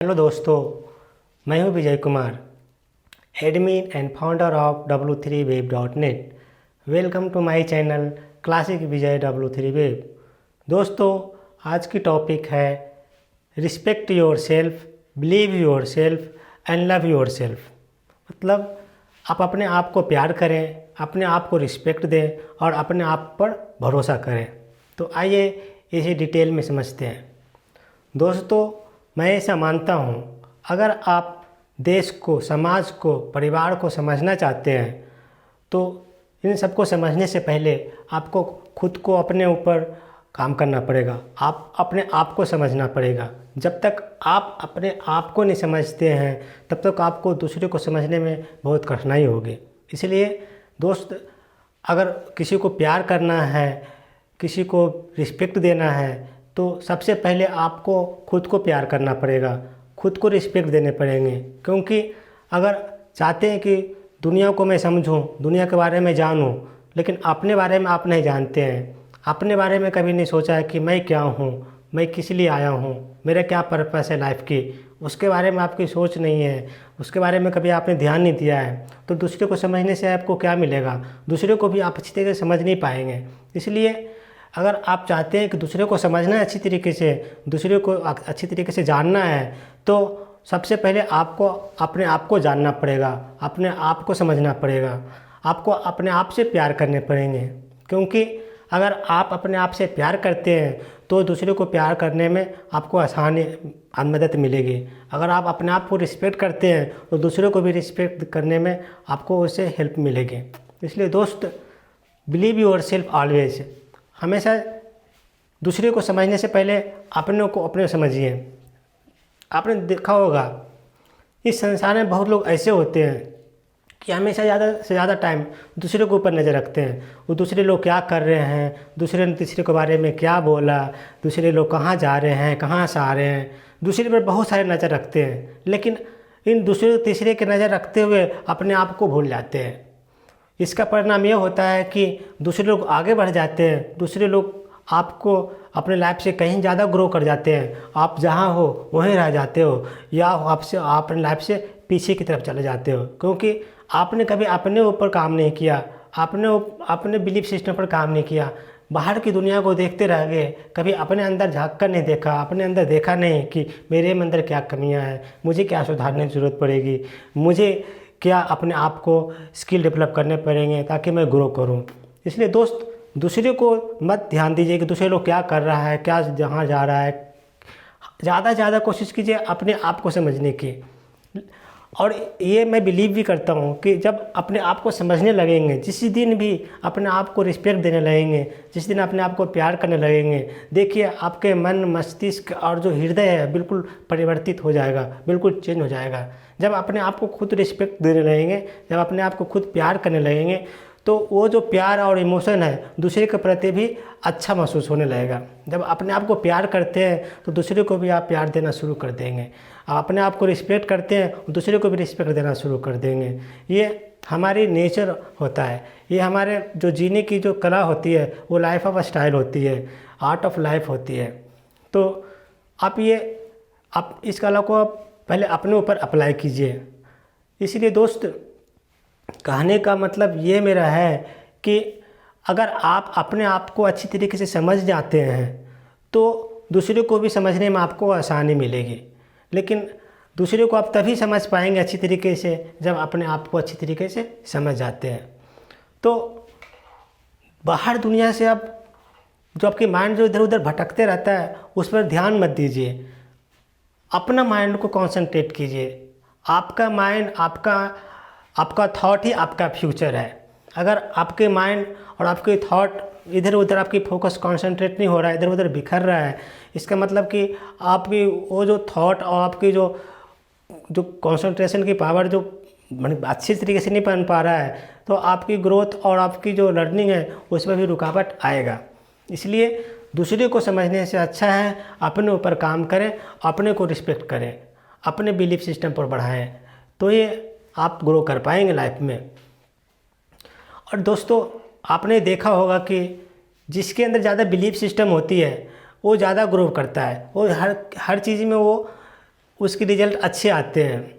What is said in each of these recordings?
Hello दोस्तों, मैं हूं Vijay Kumar, admin and founder of w3web.net। Welcome to my channel classic Vijay w3web। दोस्तों, आज की टॉपिक है respect yourself, believe yourself and love yourself. मतलब आप अपने आप को प्यार करें, अपने आप को रिस्पेक्ट दें और अपने आप पर भरोसा करें। तो आइए इसे डिटेल में समझते हैं। दोस्तों, मैं ऐसा मानता हूँ, अगर आप देश को, समाज को, परिवार को समझना चाहते हैं तो इन सबको समझने से पहले आपको खुद को अपने ऊपर काम करना पड़ेगा। आप अपने आप को समझना पड़ेगा। जब तक आप अपने आप को नहीं समझते हैं तब तक आपको दूसरे को समझने में बहुत कठिनाई होगी। इसलिए दोस्त, अगर किसी को प्यार करना है, किसी को रिस्पेक्ट देना है, तो सबसे पहले आपको खुद को प्यार करना पड़ेगा, खुद को रिस्पेक्ट देने पड़ेंगे। क्योंकि अगर चाहते हैं कि दुनिया को मैं समझूं, दुनिया के बारे में जानूं, लेकिन अपने बारे में आप नहीं जानते हैं, अपने बारे में कभी नहीं सोचा है कि मैं क्या हूं, मैं किस लिए आया हूं, मेरा क्या पर्पस है लाइफ की, उसके बारे में आपकी सोच नहीं है, उसके बारे में कभी आपने ध्यान नहीं दिया है, तो दूसरे को समझने से आपको क्या मिलेगा? दूसरे को भी आप अच्छी तरीके से समझ नहीं पाएंगे। इसलिए अगर आप चाहते हैं कि दूसरे को समझना है अच्छी तरीके से, दूसरे को अच्छी तरीके से जानना है, तो सबसे पहले आपको अपने आप को जानना पड़ेगा, अपने आप को समझना पड़ेगा, आपको अपने आप से प्यार करने पड़ेंगे। क्योंकि अगर आप अपने आप से प्यार करते हैं तो दूसरे को प्यार करने में आपको आसानी मदद मिलेगी। अगर आप अपने आप को रिस्पेक्ट करते हैं तो दूसरे को भी रिस्पेक्ट करने में आपको उससे हेल्प मिलेगी। इसलिए दोस्त, बिलीव योर सेल्फ ऑलवेज। हमेशा दूसरे को समझने से पहले अपने को अपने समझिए। आपने देखा होगा, इस संसार में बहुत लोग ऐसे होते हैं कि हमेशा ज़्यादा से ज़्यादा टाइम दूसरे के ऊपर नज़र रखते हैं। वो दूसरे लोग क्या कर रहे हैं, दूसरे ने तीसरे के बारे में क्या बोला, दूसरे लोग कहाँ जा रहे हैं, कहाँ से आ रहे हैं, दूसरे पर बहुत सारे नज़र रखते हैं। लेकिन इन दूसरे तीसरे के नज़र रखते हुए अपने आप को भूल जाते हैं। इसका परिणाम यह होता है कि दूसरे लोग आगे बढ़ जाते हैं, दूसरे लोग आपको अपने लाइफ से कहीं ज़्यादा ग्रो कर जाते हैं, आप जहाँ हो वहीं रह जाते हो, या आपसे अपने लाइफ से पीछे की तरफ चले जाते हो। क्योंकि आपने कभी अपने ऊपर काम नहीं किया, अपने बिलीफ सिस्टम पर काम नहीं किया, बाहर की दुनिया को देखते रह गए, कभी अपने अंदर झांक कर नहीं देखा, अपने अंदर देखा नहीं कि मेरे अंदर क्या कमियां हैं, मुझे क्या सुधारने की ज़रूरत पड़ेगी, मुझे क्या अपने आप को स्किल डेवलप करने पड़ेंगे ताकि मैं ग्रो करूं। इसलिए दोस्त, दूसरे को मत ध्यान दीजिए कि दूसरे लोग क्या कर रहा है, क्या जहाँ जा रहा है। ज़्यादा से ज़्यादा कोशिश कीजिए अपने आप को समझने की। और ये मैं बिलीव भी करता हूँ कि जब अपने आप को समझने लगेंगे, जिस दिन भी अपने आप को रिस्पेक्ट देने लगेंगे, जिस दिन अपने आप को प्यार करने लगेंगे, देखिए आपके मन, मस्तिष्क और जो हृदय है बिल्कुल परिवर्तित हो जाएगा, बिल्कुल चेंज हो जाएगा। जब अपने आप को खुद रिस्पेक्ट देने लगेंगे, जब अपने आप को खुद प्यार करने लगेंगे, तो वो जो प्यार और इमोशन है दूसरे के प्रति भी अच्छा महसूस होने लगेगा। जब अपने आप को प्यार करते हैं तो दूसरे को भी आप प्यार देना शुरू कर देंगे। आप अपने आप को रिस्पेक्ट करते हैं, दूसरे को भी रिस्पेक्ट देना शुरू कर देंगे। ये हमारी नेचर होता है, ये हमारे जो जीने की जो कला होती है वो लाइफ ऑफ स्टाइल होती है, आर्ट ऑफ लाइफ होती है। तो आप इस कला को आप पहले अपने ऊपर अप्लाई कीजिए। इसलिए दोस्त, कहने का मतलब ये मेरा है कि अगर आप अपने आप को अच्छी तरीके से समझ जाते हैं तो दूसरे को भी समझने में आपको आसानी मिलेगी। लेकिन दूसरे को आप तभी समझ पाएंगे अच्छी तरीके से जब अपने आप को अच्छी तरीके से समझ जाते हैं। तो बाहर दुनिया से आप जो आपकी माइंड जो इधर उधर भटकते रहता है उस पर ध्यान मत दीजिए, अपना माइंड को कंसंट्रेट कीजिए। आपका माइंड, आपका थॉट ही आपका फ्यूचर है। अगर आपके माइंड और आपके थॉट इधर उधर, आपकी फोकस कंसंट्रेट नहीं हो रहा है, इधर उधर बिखर रहा है, इसका मतलब कि आपकी वो जो थॉट और आपकी जो कंसंट्रेशन की पावर जो अच्छी तरीके से नहीं बन पा रहा है, तो आपकी ग्रोथ और आपकी जो लर्निंग है उसमें भी रुकावट आएगा। इसलिए दूसरे को समझने से अच्छा है अपने ऊपर काम करें, अपने को रिस्पेक्ट करें, अपने बिलीफ सिस्टम पर बढ़ाएं, तो ये आप ग्रो कर पाएंगे लाइफ में। और दोस्तों, आपने देखा होगा कि जिसके अंदर ज़्यादा बिलीफ सिस्टम होती है वो ज़्यादा ग्रो करता है, वो हर चीज़ में वो उसके रिजल्ट अच्छे आते हैं,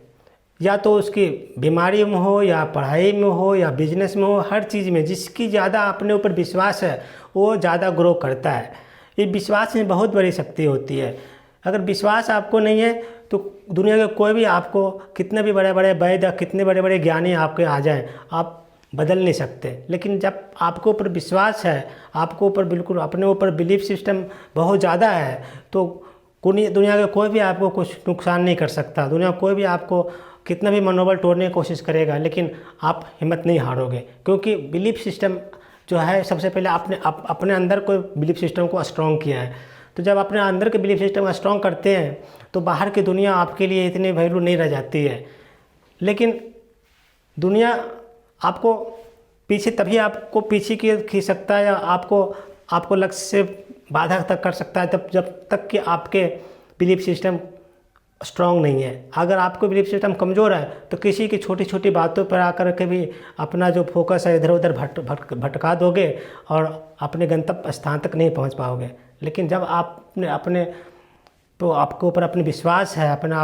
या तो उसकी बीमारी में हो या पढ़ाई में हो या बिजनेस में हो, हर चीज़ में जिसकी ज़्यादा अपने ऊपर विश्वास है वो ज़्यादा ग्रो करता है। ये विश्वास में बहुत बड़ी शक्ति होती है। अगर विश्वास आपको नहीं है तो दुनिया के कोई भी आपको कितने भी बड़े बड़े वैद्य, कितने बड़े बड़े ज्ञानी आपके आ जाएं, आप बदल नहीं सकते। लेकिन जब आपको ऊपर विश्वास है, आपको ऊपर बिल्कुल अपने ऊपर बिलीफ सिस्टम बहुत ज़्यादा है, तो दुनिया के कोई भी आपको कुछ नुकसान नहीं कर सकता। दुनिया कोई भी आपको कितना भी मनोबल तोड़ने की कोशिश करेगा, लेकिन आप हिम्मत नहीं हारोगे, क्योंकि बिलीफ सिस्टम जो है सबसे पहले अपने अंदर कोई बिलीफ सिस्टम को स्ट्रॉन्ग किया है। तो जब अपने अंदर के बिलीफ सिस्टम को स्ट्रॉन्ग करते हैं तो बाहर की दुनिया आपके लिए इतनी वैल्यू नहीं रह जाती है। लेकिन दुनिया आपको पीछे तभी आपको पीछे खींच सकता है या आपको लक्ष्य से बाधा तक कर सकता है जब तक कि आपके बिलीफ सिस्टम स्ट्रॉन्ग नहीं है। अगर आपको बिलीफ सिस्टम कमज़ोर है तो किसी की छोटी छोटी बातों पर आकर के भी अपना जो फोकस है इधर उधर भटका दोगे और अपने गंतव्य स्थान तक नहीं पहुंच पाओगे। लेकिन जब अपने तो आपके ऊपर अपने विश्वास है, अपने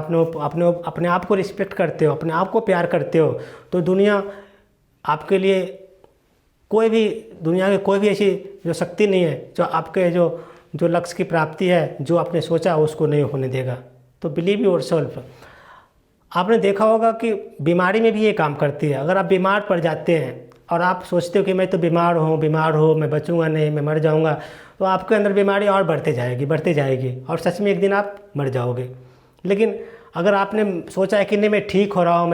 आप को रिस्पेक्ट करते हो, अपने आप को प्यार करते हो, तो दुनिया आपके लिए दुनिया की कोई भी ऐसी जो शक्ति नहीं है जो आपके जो लक्ष्य की प्राप्ति है, जो आपने सोचा उसको नहीं होने देगा। तो बिलीव योरसेल्फ। आपने देखा होगा कि बीमारी में भी ये काम करती है। अगर आप बीमार पड़ जाते हैं और आप सोचते हो कि मैं तो बीमार हूँ, मैं बचूंगा नहीं, मैं मर जाऊंगा, तो आपके अंदर बीमारी और बढ़ते जाएगी और सच में एक दिन आप मर जाओगे। लेकिन अगर आपने सोचा है कि नहीं मैं ठीक हो रहा हूँ,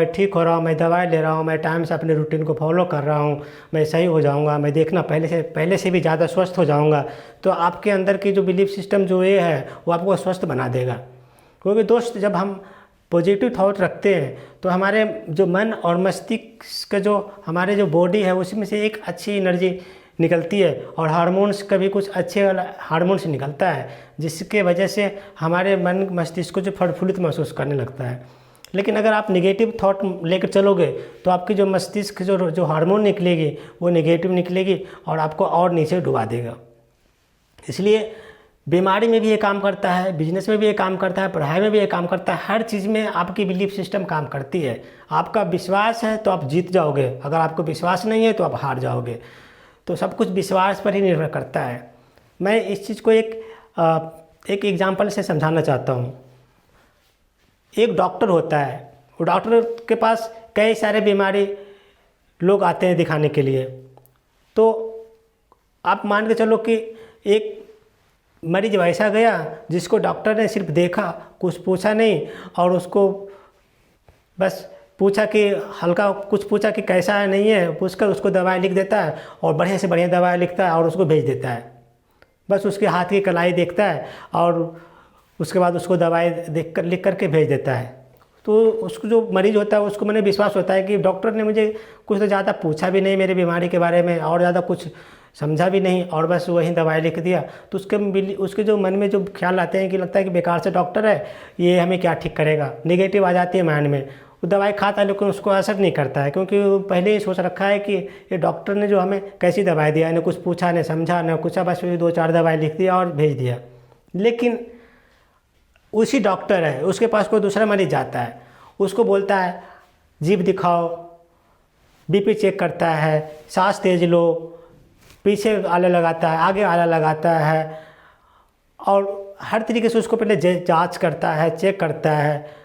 मैं दवाई ले रहा हूँ, मैं टाइम से अपने रूटीन को फॉलो कर रहा हूँ, मैं सही हो जाऊँगा, मैं देखना पहले से भी ज़्यादा स्वस्थ हो जाऊँगा, तो आपके अंदर की जो बिलीफ सिस्टम जो ये है वो आपको स्वस्थ बना देगा। क्योंकि दोस्त, जब हम पॉजिटिव थॉट रखते हैं तो हमारे जो मन और मस्तिष्क जो हमारे जो बॉडी है उसमें से एक अच्छी एनर्जी निकलती है और हार्मोन्स का भी कुछ अच्छे वाला हार्मोन्स निकलता है, जिसके वजह से हमारे मन मस्तिष्क को जो प्रफुल्लित महसूस करने लगता है। लेकिन अगर आप नेगेटिव थॉट लेकर चलोगे तो आपकी जो मस्तिष्क जो हार्मोन निकलेगी वो नेगेटिव निकलेगी और आपको और नीचे डुबा देगा। इसलिए बीमारी में भी ये काम करता है, बिजनेस में भी ये काम करता है, पढ़ाई में भी ये काम करता है, हर चीज़ में आपकी बिलीफ सिस्टम काम करती है। आपका विश्वास है तो आप जीत जाओगे, अगर आपको विश्वास नहीं है तो आप हार जाओगे। तो सब कुछ विश्वास पर ही निर्भर करता है। मैं इस चीज़ को एक एग्जाम्पल से समझाना चाहता हूँ। एक डॉक्टर होता है, वो डॉक्टर के पास कई सारे बीमारी लोग आते हैं दिखाने के लिए। तो आप मान के चलो कि एक मरीज वैसा गया जिसको डॉक्टर ने सिर्फ देखा, कुछ पूछा नहीं, और उसको बस पूछा कि कुछ पूछा कि कैसा है नहीं है, पूछकर उसको दवाई लिख देता है और बढ़िया से बढ़िया दवाई लिखता है और उसको भेज देता है। बस उसके हाथ की कलाई देखता है और उसके बाद उसको दवाई लिख करके भेज देता है। तो उसको जो मरीज़ होता है उसको मैंने विश्वास होता है कि डॉक्टर ने मुझे कुछ तो ज़्यादा पूछा भी नहीं मेरी बीमारी के बारे में और ज़्यादा कुछ समझा भी नहीं और बस वही दवाई लिख दिया। तो उसके जो मन में जो ख्याल आते हैं कि लगता है कि बेकार से डॉक्टर है, ये हमें क्या ठीक करेगा, नेगेटिव आ जाती है माइंड में। वो दवाई खाता है लेकिन उसको असर नहीं करता है, क्योंकि वो पहले ही सोच रखा है कि ये डॉक्टर ने जो हमें कैसी दवाई दिया, इन्हें कुछ पूछा नहीं समझा न कुछ, बस 2-4 दवाई लिख दिया और भेज दिया। लेकिन उसी डॉक्टर है, उसके पास कोई दूसरा मरीज जाता है, उसको बोलता है जीभ दिखाओ, बीपी चेक करता है, सांस तेज लो, पीछे आला लगाता है, आगे आला लगाता है और हर तरीके से उसको पहले जांच करता है, चेक करता है,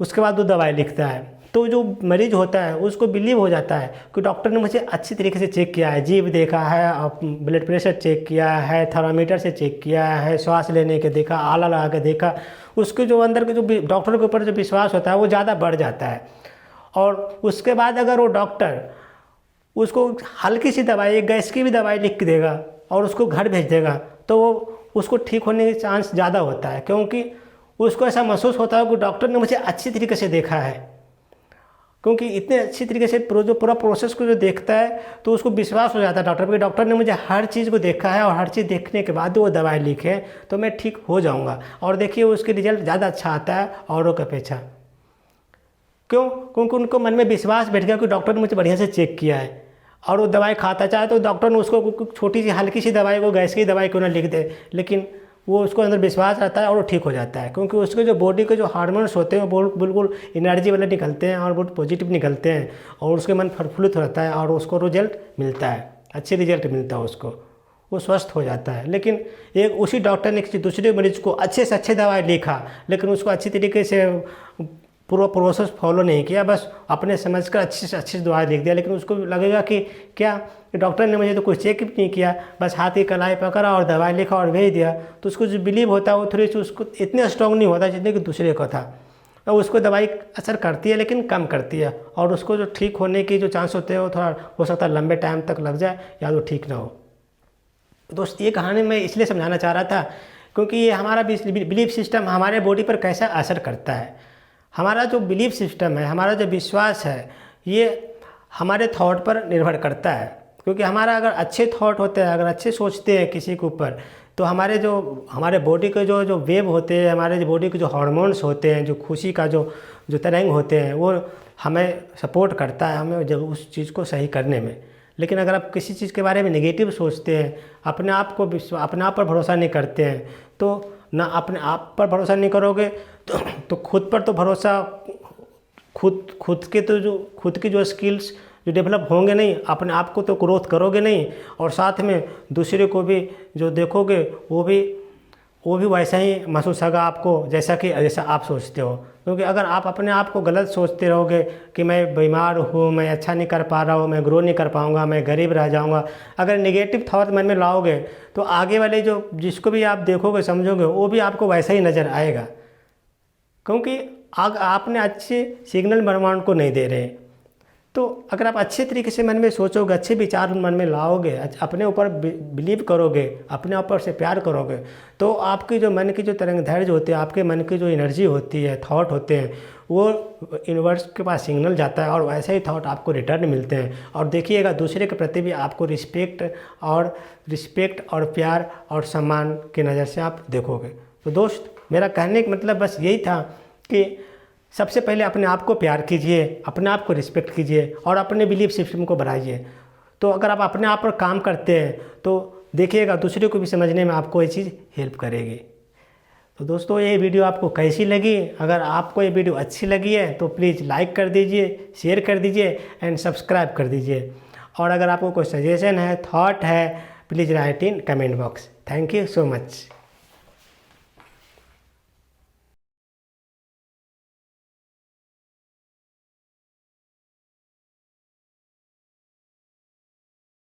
उसके बाद वो दवाई लिखता है। तो जो मरीज होता है उसको बिलीव हो जाता है कि डॉक्टर ने मुझे अच्छी तरीके से चेक किया है, जीभ देखा है, ब्लड प्रेशर चेक किया है, थर्मामीटर से चेक किया है, श्वास लेने के देखा, आला लगा के देखा। उसके जो अंदर के जो डॉक्टर के ऊपर जो विश्वास होता है वो ज़्यादा बढ़ जाता है। और उसके बाद अगर वो डॉक्टर उसको हल्की सी दवाई, एक गैस की भी दवाई लिख के देगा और उसको घर भेज देगा, तो वो उसको ठीक होने के चांस ज़्यादा होता है, क्योंकि उसको ऐसा महसूस होता है कि डॉक्टर ने मुझे अच्छी तरीके से देखा है। क्योंकि इतने अच्छी तरीके से पूरा प्रोसेस को जो देखता है तो उसको विश्वास हो जाता है डॉक्टर पर, डॉक्टर ने मुझे हर चीज़ को देखा है और हर चीज़ देखने के बाद वो दवाई लिखे तो मैं ठीक हो जाऊंगा। और देखिए उसके रिजल्ट ज़्यादा अच्छा आता है औरों की अपेक्षा। क्यों? क्योंकि उनको मन में विश्वास बैठ गया कि डॉक्टर ने मुझे बढ़िया से चेक किया है और वो दवाई खाता चाहे तो डॉक्टर ने उसको छोटी सी हल्की सी दवाई को, गैस की दवाई क्यों ना लिख दे, लेकिन वो उसको अंदर विश्वास रहता है और वो ठीक हो जाता है, क्योंकि उसके जो बॉडी के जो हार्मोन्स होते हैं वो बिल्कुल एनर्जी वाले निकलते हैं और बहुत पॉजिटिव निकलते हैं, और उसके मन प्रफुल्लित रहता है और उसको रिजल्ट मिलता है, अच्छे रिजल्ट मिलता है उसको, वो स्वस्थ हो जाता है। लेकिन एक उसी डॉक्टर ने किसी दूसरे मरीज को अच्छे से अच्छे दवाई लिखा, लेकिन उसको अच्छी तरीके से पूरा प्रोसेस फॉलो नहीं किया, बस अपने समझ कर अच्छी से अच्छी दवाई लिख दिया, लेकिन उसको लगेगा कि क्या डॉक्टर ने मुझे तो कुछ चेक नहीं किया, बस हाथ की कलाई पकड़ा और दवाई लिखा और भेज दिया। तो उसको जो बिलीव होता है वो थोड़ी सी उसको इतने स्ट्रॉन्ग नहीं होता जितने कि दूसरे को था। और उसको दवाई असर करती है लेकिन कम करती है, और उसको जो ठीक होने की जो चांस होते हैं वो थोड़ा हो सकता है लंबे टाइम तक लग जाए या तो ठीक ना हो। दोस्त ये कहानी मैं इसलिए समझाना चाह रहा था क्योंकि ये हमारा बिलीफ सिस्टम हमारे बॉडी पर कैसा असर करता है। हमारा जो बिलीफ सिस्टम है, हमारा जो विश्वास है, ये हमारे थॉट पर निर्भर करता है। क्योंकि हमारा अगर अच्छे थॉट होते हैं, अगर अच्छे सोचते हैं किसी के ऊपर, तो हमारे बॉडी के जो वेव होते हैं, हमारे बॉडी के जो हार्मोन्स होते हैं, जो खुशी का जो तरंग होते हैं, वो हमें सपोर्ट करता है, हमें जब उस चीज़ को सही करने में। लेकिन अगर आप किसी चीज़ के बारे में नेगेटिव सोचते हैं, अपने आप पर भरोसा नहीं करते हैं, तो ना अपने आप पर भरोसा नहीं करोगे तो खुद पर तो भरोसा, खुद की जो स्किल्स जो डेवलप होंगे नहीं, अपने आप को तो ग्रोथ करोगे नहीं, और साथ में दूसरे को भी जो देखोगे वो भी वैसा ही महसूस होगा आपको जैसा आप सोचते हो। क्योंकि अगर आप अपने आप को गलत सोचते रहोगे कि मैं बीमार हूँ, मैं अच्छा नहीं कर पा रहा हूँ, मैं ग्रो नहीं कर पाऊँगा, मैं गरीब रह जाऊँगा, अगर नेगेटिव थॉट मन में लाओगे तो आगे वाले जिसको भी आप देखोगे समझोगे वो भी आपको वैसा ही नज़र आएगा। क्योंकि आपने अच्छे सिग्नल ब्रह्मांड को नहीं दे रहे। तो अगर आप अच्छे तरीके से मन में सोचोगे, अच्छे विचार मन में लाओगे, अपने ऊपर बिलीव करोगे, अपने ऊपर से प्यार करोगे, तो आपकी जो मन की जो तरंग धैर्य होती है, आपके मन की जो एनर्जी होती है, थॉट होते हैं, वो यूनिवर्स के पास सिग्नल जाता है और वैसे ही थॉट आपको रिटर्न मिलते हैं। और देखिएगा दूसरे के प्रति भी आपको रिस्पेक्ट और प्यार और सम्मान की नज़र से आप देखोगे। तो दोस्त, मेरा कहने का मतलब बस यही था कि सबसे पहले अपने आप को प्यार कीजिए, अपने आप को रिस्पेक्ट कीजिए और अपने बिलीफ सिस्टम को बढ़ाइए। तो अगर आप अपने आप पर काम करते हैं तो देखिएगा दूसरे को भी समझने में आपको ये चीज़ हेल्प करेगी। तो दोस्तों, ये वीडियो आपको कैसी लगी? अगर आपको ये वीडियो अच्छी लगी है तो प्लीज़ लाइक कर दीजिए, शेयर कर दीजिए एंड सब्सक्राइब कर दीजिए। और अगर आपको कोई सजेशन है, थॉट है, please write in comment box. Thank you so much.